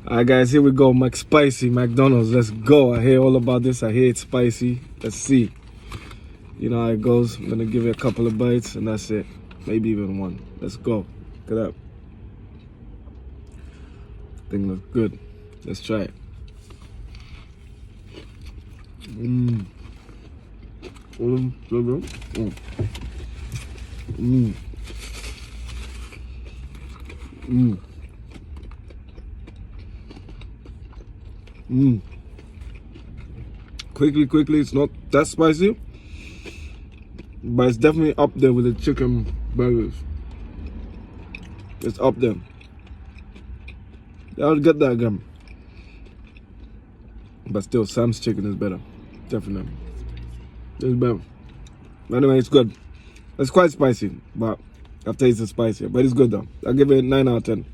Alright guys, here we go. McSpicy, McDonald's. Let's go. I hear all about this. I hear it's spicy. Let's see. You know how it goes. I'm gonna give it a couple of bites and that's it. Maybe even one. Let's go. Look at that. Thing looks good. Let's try it. Mmm. Mmm. Mmm. Mmm. Mmm. Mmm. Quickly, it's not that spicy, but it's definitely up there with the chicken burgers. It's up there. I'll get that again. But still, Sam's chicken is better. Definitely. It's better. Anyway, it's good. It's quite spicy, but I've tasted spicier. But it's good though. I'll give it 9 out of 10.